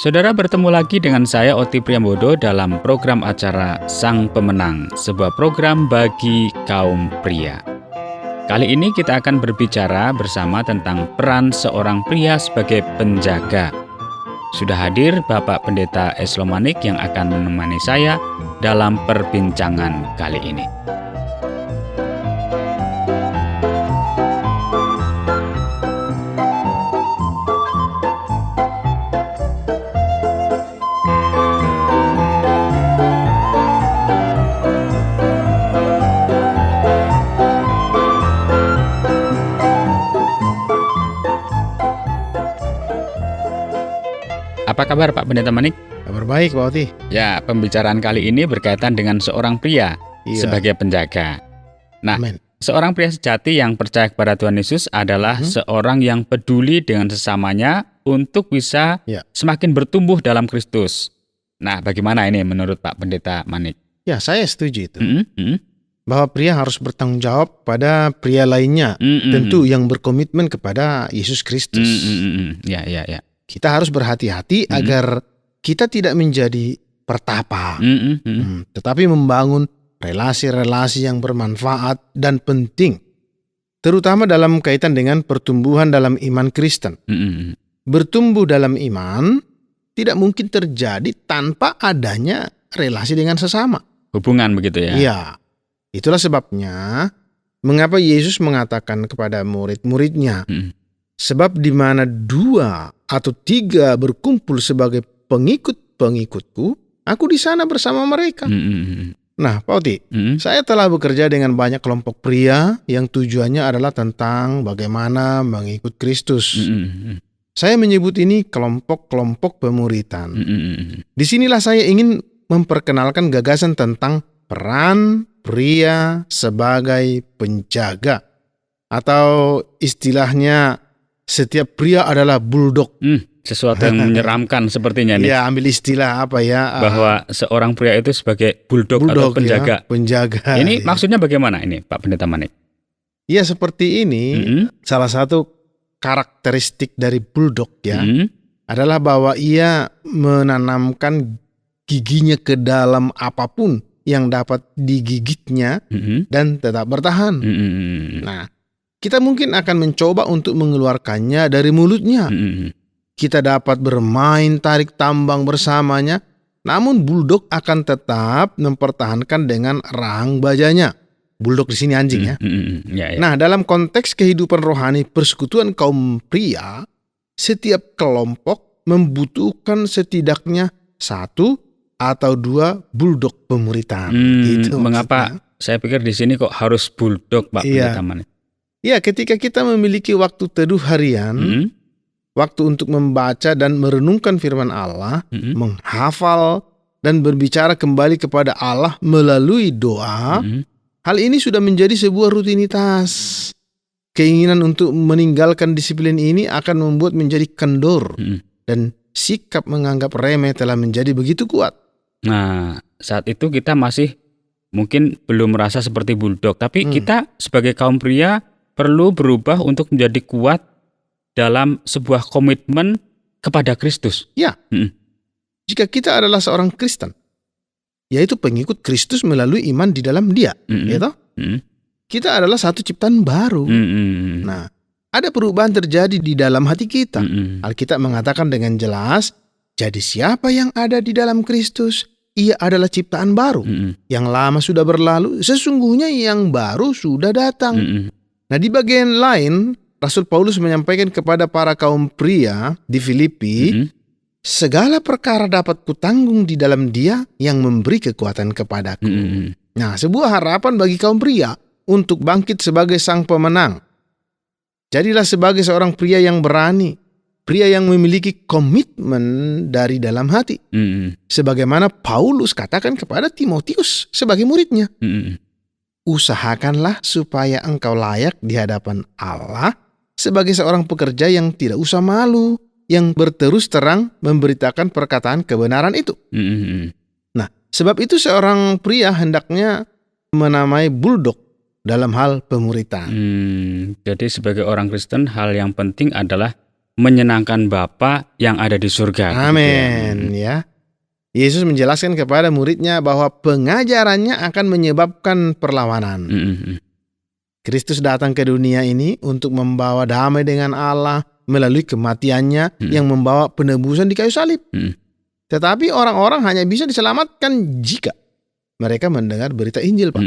Saudara, bertemu lagi dengan saya Oti Priambodo dalam program acara Sang Pemenang, sebuah program bagi kaum pria. Kali ini kita akan berbicara bersama tentang peran seorang pria sebagai penjaga. Sudah hadir Bapak Pendeta Eslomanik yang akan menemani saya dalam perbincangan kali ini. Apa kabar Pak Pendeta Manik? Kabar baik Pak Oti. Ya, pembicaraan kali ini berkaitan dengan seorang pria sebagai penjaga. Nah, Amen. Seorang pria sejati yang percaya kepada Tuhan Yesus adalah seorang yang peduli dengan sesamanya untuk bisa semakin bertumbuh dalam Kristus. Nah, bagaimana ini menurut Pak Pendeta Manik? Ya, saya setuju itu. Bahwa pria harus bertanggung jawab pada pria lainnya, tentu yang berkomitmen kepada Yesus Kristus. Ya. Kita harus berhati-hati agar kita tidak menjadi pertapa, tetapi membangun relasi-relasi yang bermanfaat dan penting, terutama dalam kaitan dengan pertumbuhan dalam iman Kristen. Bertumbuh dalam iman tidak mungkin terjadi tanpa adanya relasi dengan sesama. Hubungan begitu ya? Iya, itulah sebabnya mengapa Yesus mengatakan kepada murid-muridnya, sebab di mana 2 atau 3 berkumpul sebagai pengikut-pengikutku, aku di sana bersama mereka. Nah, Pak Oti, saya telah bekerja dengan banyak kelompok pria yang tujuannya adalah tentang bagaimana mengikut Kristus. Saya menyebut ini kelompok-kelompok pemuritan. Disinilah saya ingin memperkenalkan gagasan tentang peran pria sebagai penjaga. Atau istilahnya, setiap pria adalah bulldog. Sesuatu yang menyeramkan sepertinya nih. Ya, ambil istilah apa ya? Bahwa seorang pria itu sebagai bulldog atau penjaga. Ya, penjaga. Ini maksudnya bagaimana ini Pak Pendeta Manik? Ya, seperti ini. Salah satu karakteristik dari bulldog ya adalah bahwa ia menanamkan giginya ke dalam apapun yang dapat digigitnya dan tetap bertahan. Nah, kita mungkin akan mencoba untuk mengeluarkannya dari mulutnya. Kita dapat bermain tarik tambang bersamanya, namun bulldog akan tetap mempertahankan dengan rahang bajanya. Bulldog di sini anjing ya. Nah, dalam konteks kehidupan rohani persekutuan kaum pria, setiap kelompok membutuhkan setidaknya 1 atau 2 bulldog pemuritan. Gitu mengapa maksudnya. Saya pikir di sini kok harus bulldog Pak Pendeta Manik? Ya, ketika kita memiliki waktu teduh harian, waktu untuk membaca dan merenungkan firman Allah, menghafal dan berbicara kembali kepada Allah melalui doa, hal ini sudah menjadi sebuah rutinitas. Keinginan untuk meninggalkan disiplin ini akan membuat menjadi kendor, dan sikap menganggap remeh telah menjadi begitu kuat. Nah, saat itu kita masih mungkin belum merasa seperti bulldog, tapi kita sebagai kaum pria perlu berubah untuk menjadi kuat dalam sebuah komitmen kepada Kristus. Ya, jika kita adalah seorang Kristen, yaitu pengikut Kristus melalui iman di dalam Dia, kita adalah satu ciptaan baru. Nah, ada perubahan terjadi di dalam hati kita. Alkitab mengatakan dengan jelas, jadi siapa yang ada di dalam Kristus, ia adalah ciptaan baru. Yang lama sudah berlalu, sesungguhnya yang baru sudah datang. Nah, di bagian lain, Rasul Paulus menyampaikan kepada para kaum pria di Filipi, segala perkara dapat kutanggung di dalam Dia yang memberi kekuatan kepadaku. Nah, sebuah harapan bagi kaum pria untuk bangkit sebagai sang pemenang. Jadilah sebagai seorang pria yang berani, pria yang memiliki komitmen dari dalam hati. Sebagaimana Paulus katakan kepada Timotius sebagai muridnya. Usahakanlah supaya engkau layak di hadapan Allah sebagai seorang pekerja yang tidak usah malu, yang berterus terang memberitakan perkataan kebenaran itu. Nah, sebab itu seorang pria hendaknya menamai bulldog dalam hal pemuritan. Jadi sebagai orang Kristen, hal yang penting adalah menyenangkan Bapa yang ada di surga. Amin, gitu ya. Yesus menjelaskan kepada muridnya bahwa pengajarannya akan menyebabkan perlawanan. Kristus datang ke dunia ini untuk membawa damai dengan Allah melalui kematiannya yang membawa penebusan di kayu salib. Tetapi orang-orang hanya bisa diselamatkan jika mereka mendengar berita Injil, Pak.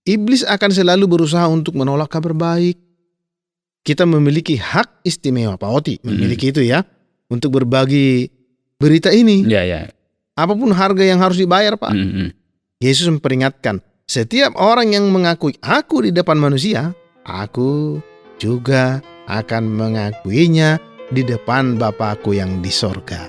Iblis akan selalu berusaha untuk menolak kabar baik. Kita memiliki hak istimewa, Pak Oti, memiliki itu ya, untuk berbagi berita ini. Ya. Apapun harga yang harus dibayar, Pak. Yesus memperingatkan, setiap orang yang mengakui aku di depan manusia, aku juga akan mengakuinya di depan Bapa-Ku yang di sorga.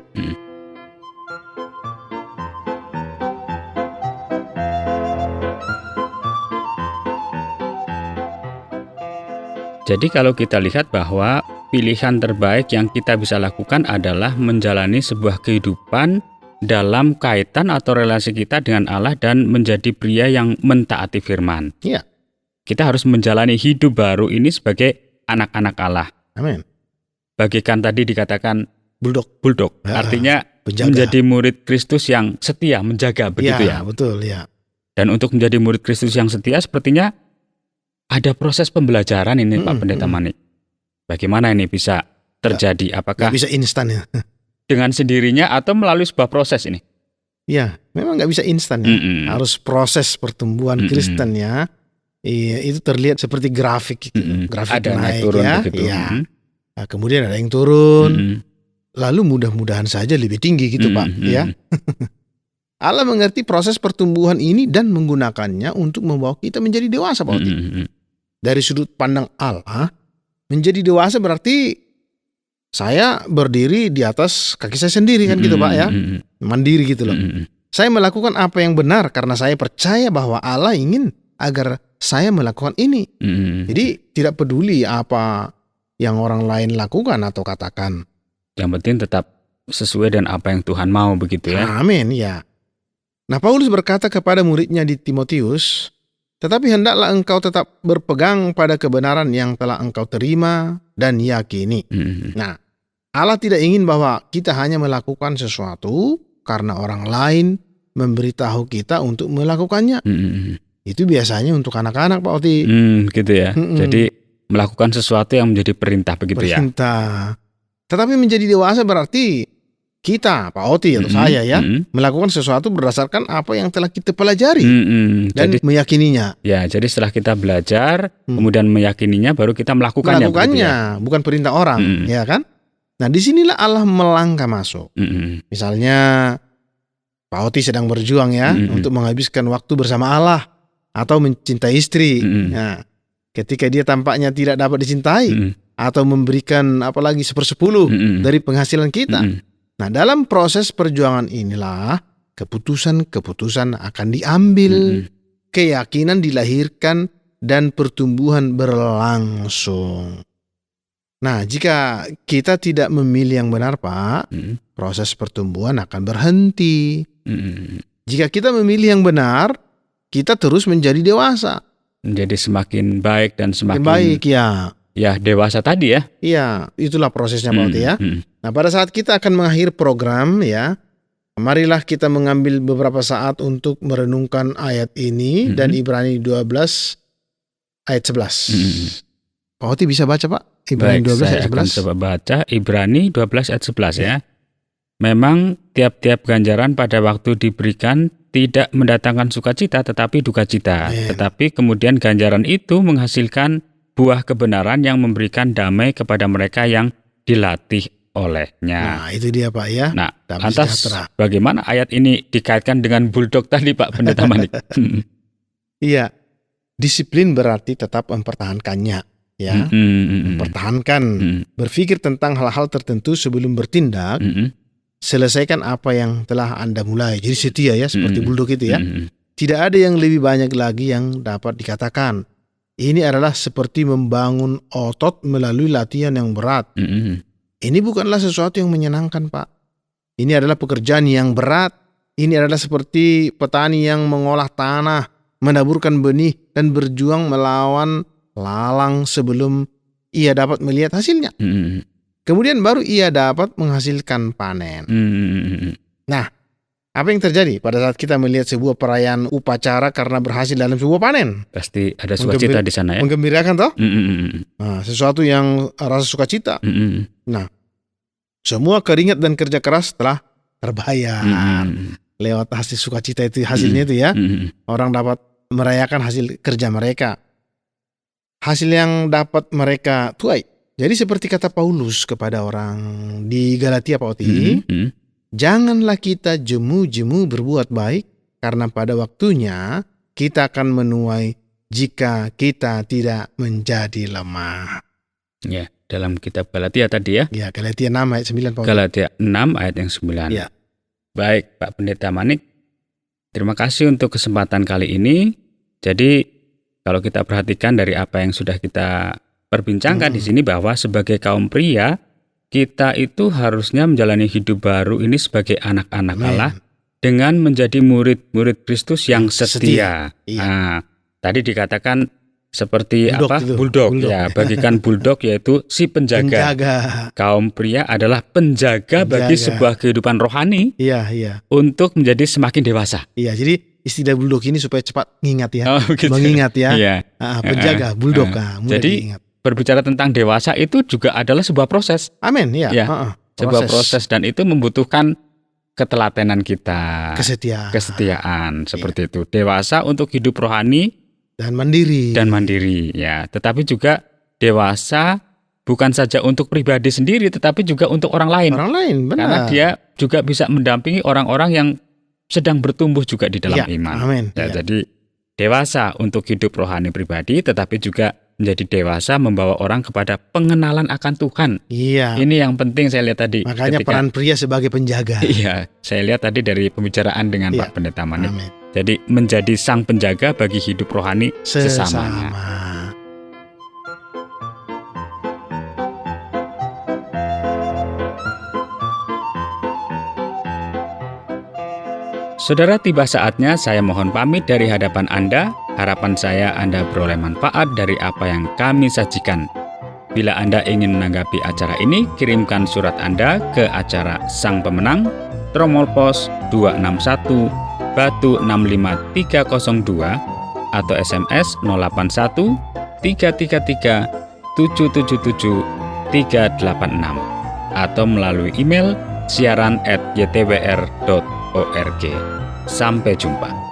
Jadi kalau kita lihat bahwa pilihan terbaik yang kita bisa lakukan adalah menjalani sebuah kehidupan dalam kaitan atau relasi kita dengan Allah dan menjadi pria yang mentaati firman. Iya. Kita harus menjalani hidup baru ini sebagai anak-anak Allah. Amin. Bagikan tadi dikatakan bulldog. Artinya penjaga. Menjadi murid Kristus yang setia, menjaga, begitu ya? Betul, ya. Dan untuk menjadi murid Kristus yang setia sepertinya ada proses pembelajaran ini, Pak Pendeta Manik. Bagaimana ini bisa terjadi? Apakah bisa instan ya? Dengan sendirinya atau melalui sebuah proses ini? Ya, memang nggak bisa instan ya. Harus proses pertumbuhan Kristen ya. Iya, itu terlihat seperti grafik gitu. Grafik ada naik turun ya. begitu. Nah, kemudian ada yang turun. Lalu mudah-mudahan saja lebih tinggi gitu, Pak, ya. Allah mengerti proses pertumbuhan ini dan menggunakannya untuk membawa kita menjadi dewasa, Pak Oti. Dari sudut pandang Allah, menjadi dewasa berarti saya berdiri di atas kaki saya sendiri kan gitu, Pak, ya. Mandiri gitu loh. Saya melakukan apa yang benar karena saya percaya bahwa Allah ingin agar saya melakukan ini. Jadi tidak peduli apa yang orang lain lakukan atau katakan. Yang penting tetap sesuai dengan apa yang Tuhan mau, begitu ya. Amin, ya. Nah, Paulus berkata kepada muridnya di Timotius, tetapi hendaklah engkau tetap berpegang pada kebenaran yang telah engkau terima dan yakini. Nah, Allah tidak ingin bahwa kita hanya melakukan sesuatu karena orang lain memberitahu kita untuk melakukannya. Itu biasanya untuk anak-anak, Pak Oti. Gitu ya. Jadi melakukan sesuatu yang menjadi perintah, begitu ya. Perintah. Tetapi menjadi dewasa berarti kita, Pak Oti atau saya ya, melakukan sesuatu berdasarkan apa yang telah kita pelajari dan jadi, meyakininya. Ya, jadi setelah kita belajar, kemudian meyakininya, baru kita melakukannya ya? Bukan perintah orang, ya kan? Nah, disinilah Allah melangkah masuk. Misalnya, Pak Oti sedang berjuang ya untuk menghabiskan waktu bersama Allah atau mencintai istri. Nah, ketika dia tampaknya tidak dapat dicintai atau memberikan apalagi 1/10 dari penghasilan kita. Nah, dalam proses perjuangan inilah keputusan-keputusan akan diambil, keyakinan dilahirkan, dan pertumbuhan berlangsung. Nah, jika kita tidak memilih yang benar, Pak, proses pertumbuhan akan berhenti. Jika kita memilih yang benar, kita terus menjadi dewasa. Menjadi semakin baik dan semakin baik, ya. Ya, dewasa tadi ya. Iya, itulah prosesnya, Pak Oti ya. Nah, pada saat kita akan mengakhiri program ya, marilah kita mengambil beberapa saat untuk merenungkan ayat ini dan Ibrani 12 ayat 11. Pak Oti bisa baca, Pak? Ibrani 12 ayat 11. Saya akan coba baca Ibrani 12 ayat 11 ya. Memang tiap-tiap ganjaran pada waktu diberikan tidak mendatangkan sukacita tetapi dukacita. Tetapi kemudian ganjaran itu menghasilkan buah kebenaran yang memberikan damai kepada mereka yang dilatih olehnya. Nah, itu dia, Pak ya. Nah, lantas bagaimana ayat ini dikaitkan dengan bulldog tadi, Pak Pendeta Manik? Iya, disiplin berarti tetap mempertahankannya, ya. Mempertahankan, berpikir tentang hal-hal tertentu sebelum bertindak, selesaikan apa yang telah Anda mulai. Jadi setia ya, seperti bulldog itu ya. Tidak ada yang lebih banyak lagi yang dapat dikatakan. Ini adalah seperti membangun otot melalui latihan yang berat. Ini bukanlah sesuatu yang menyenangkan, Pak. Ini adalah pekerjaan yang berat. Ini adalah seperti petani yang mengolah tanah menaburkan benih dan berjuang melawan lalang sebelum ia dapat melihat hasilnya. Kemudian baru ia dapat menghasilkan panen. Nah, apa yang terjadi pada saat kita melihat sebuah perayaan upacara karena berhasil dalam sebuah panen? Pasti ada sukacita di sana ya. Menggembirakan toh? Nah, sesuatu yang rasa sukacita. Nah, semua keringat dan kerja keras telah terbayar. Lewat hasil sukacita itu, hasilnya itu ya. Orang dapat merayakan hasil kerja mereka. Hasil yang dapat mereka tuai. Jadi seperti kata Paulus kepada orang di Galatia, Pak Oti, janganlah kita jemu-jemu berbuat baik, karena pada waktunya kita akan menuai jika kita tidak menjadi lemah. Ya, dalam kitab Galatia tadi ya. Ya, Galatia 6 ayat 9, Pak Oti. Galatia 6 ayat yang 9. Ya. Baik, Pak Pendeta Manik. Terima kasih untuk kesempatan kali ini. Jadi, kalau kita perhatikan dari apa yang sudah kita perbincangkan di sini, bahwa sebagai kaum pria, kita itu harusnya menjalani hidup baru ini sebagai anak-anak Allah dengan menjadi murid-murid Kristus yang setia. Iya. Nah, tadi dikatakan seperti bulldog, ya, bagikan bulldog yaitu si penjaga. Kaum pria adalah penjaga bagi sebuah kehidupan rohani. Iya. Untuk menjadi semakin dewasa. Iya, jadi istilah bulldog ini supaya cepat mengingat ya. Gitu. Mengingat ya. Iya. Penjaga bulldog mudah jadi diingat. Berbicara tentang dewasa itu juga adalah sebuah proses. Amin, ya. Sebuah proses, dan itu membutuhkan ketelatenan kita. Kesetiaan seperti itu. Dewasa untuk hidup rohani dan mandiri. Ya, tetapi juga dewasa bukan saja untuk pribadi sendiri, tetapi juga untuk orang lain. Benar. Karena dia juga bisa mendampingi orang-orang yang sedang bertumbuh juga di dalam iman. Amin. Jadi dewasa untuk hidup rohani pribadi, tetapi juga menjadi dewasa membawa orang kepada pengenalan akan Tuhan. Iya. Ini yang penting saya lihat tadi. Makanya peran pria sebagai penjaga. Iya, saya lihat tadi dari pembicaraan dengan Pak Pendeta Manik. Jadi menjadi sang penjaga bagi hidup rohani sesamanya. Saudara, tiba saatnya saya mohon pamit dari hadapan Anda. Harapan saya Anda beroleh manfaat dari apa yang kami sajikan. Bila Anda ingin menanggapi acara ini, kirimkan surat Anda ke acara Sang Pemenang, Tromol Pos 261, Batu 65302, atau SMS 081 333 777 386, atau melalui email siaran@ytwr.org. Sampai jumpa.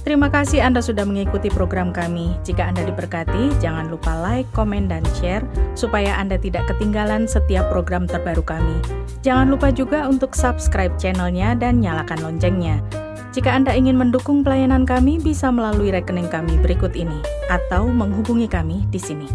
Terima kasih Anda sudah mengikuti program kami. Jika Anda diberkati, jangan lupa like, komen, dan share supaya Anda tidak ketinggalan setiap program terbaru kami. Jangan lupa juga untuk subscribe channelnya dan nyalakan loncengnya. Jika Anda ingin mendukung pelayanan kami, bisa melalui rekening kami berikut ini atau menghubungi kami di sini.